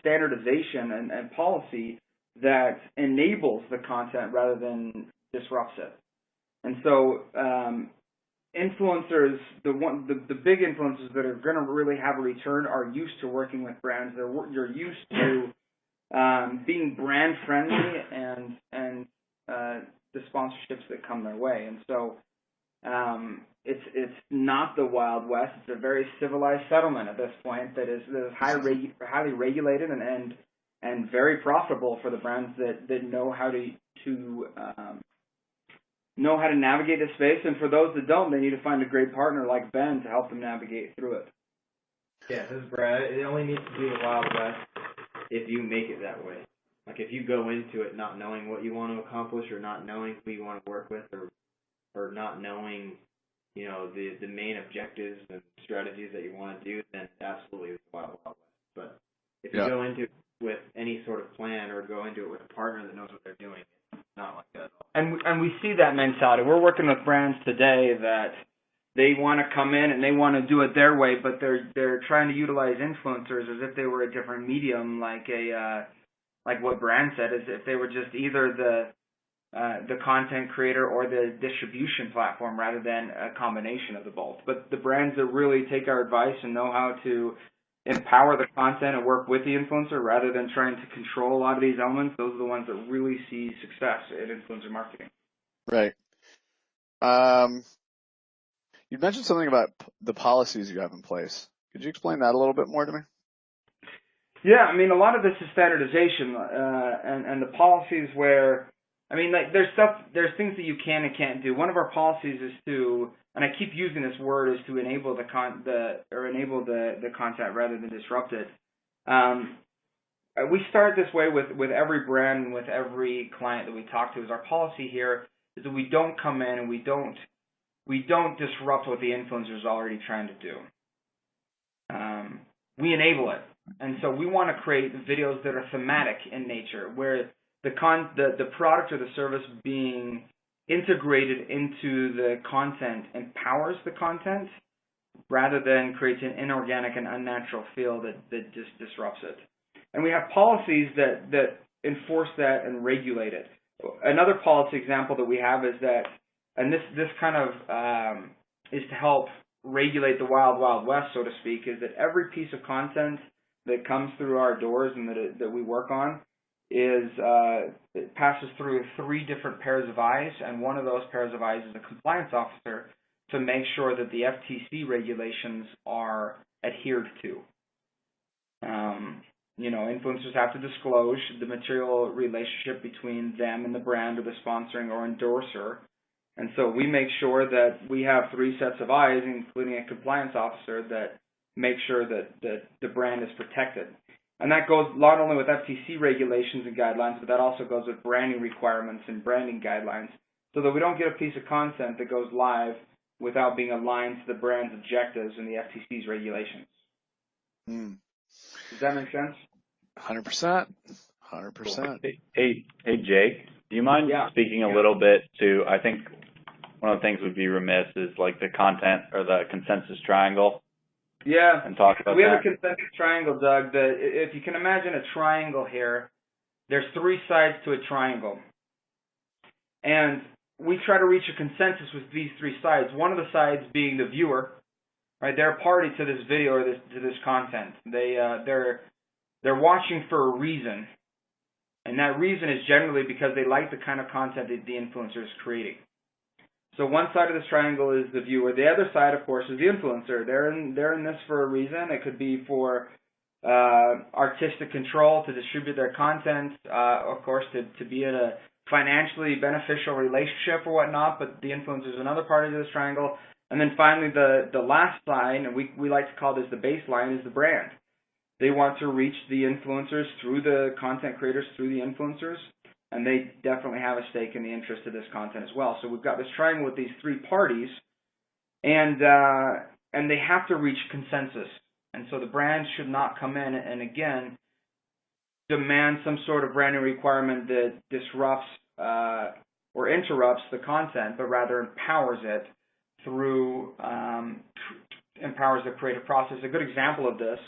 standardization and policy that enables the content rather than disrupts it. And so influencers, the big influencers that are going to really have a return are used to working with brands. You're used to being brand friendly and the sponsorships that come their way. And so it's not the Wild West. It's a very civilized settlement at this point that is highly regulated and very profitable for the brands that know how to navigate this space. And for those that don't, they need to find a great partner like Ben to help them navigate through it. Yeah, this is Brad. It only needs to be the Wild West if you make it that way. Like if you go into it not knowing what you want to accomplish, or not knowing who you want to work with, or not knowing, you know, the main objectives and strategies that you want to do, then absolutely it's the Wild West. But if you go into it with any sort of plan, or go into it with a partner that knows what they're doing, it's not like that at all. And we see that mentality. We're working with brands today that they want to come in and they want to do it their way, but they're trying to utilize influencers as if they were a different medium, like what Brand said, is if they were just either the content creator or the distribution platform rather than a combination of the both. But the brands that really take our advice and know how to empower the content and work with the influencer rather than trying to control a lot of these elements, those are the ones that really see success in influencer marketing. Right. You mentioned something about the policies you have in place. Could you explain that a little bit more to me? Yeah, I mean, a lot of this is standardization and the policies where, I mean, like there's things that you can and can't do. One of our policies is to, and I keep using this word, is to enable the content rather than disrupt it. We start this way with every brand and with every client that we talk to. Is our policy here is that we don't come in and we don't disrupt what the influencer is already trying to do. We enable it. And so we want to create videos that are thematic in nature, where the product or the service being integrated into the content empowers the content rather than creates an inorganic and unnatural feel that just disrupts it. And we have policies that enforce that and regulate it. Another policy example that we have is that, and this kind of is to help regulate the wild, wild west, so to speak, is that every piece of content that comes through our doors and that we work on it passes through 3 different pairs of eyes, and one of those pairs of eyes is a compliance officer to make sure that the FTC regulations are adhered to. You know, influencers have to disclose the material relationship between them and the brand or the sponsoring or endorser. And so we make sure that we have 3 sets of eyes, including a compliance officer, that make sure that the brand is protected. And that goes not only with FTC regulations and guidelines, but that also goes with branding requirements and branding guidelines, so that we don't get a piece of content that goes live without being aligned to the brand's objectives and the FTC's regulations. Does that make sense? 100%. 100%. Hey, Jake, do you mind speaking a little bit to, I think one of the things would be remiss is like the content or the consensus triangle. Yeah, and talk about we have a consensus triangle, Doug. If you can imagine a triangle here, there's 3 sides to a triangle. And we try to reach a consensus with these 3 sides. One of the sides being the viewer, right? They're a party to this video or to this content. They're watching for a reason. And that reason is generally because they like the kind of content that the influencer is creating. So one side of this triangle is the viewer. The other side, of course, is the influencer. They're in this for a reason. It could be for artistic control, to distribute their content, of course, to be in a financially beneficial relationship or whatnot, but the influencer is another part of this triangle. And then finally, the last side, and we like to call this the baseline, is the brand. They want to reach the influencers through the content creators, through the influencers, and they definitely have a stake in the interest of this content as well. So we've got this triangle with these 3 parties, and they have to reach consensus. And so the brand should not come in and, again, demand some sort of branding requirement that disrupts or interrupts the content, but rather empowers it through, empowers the creative process. A good example of this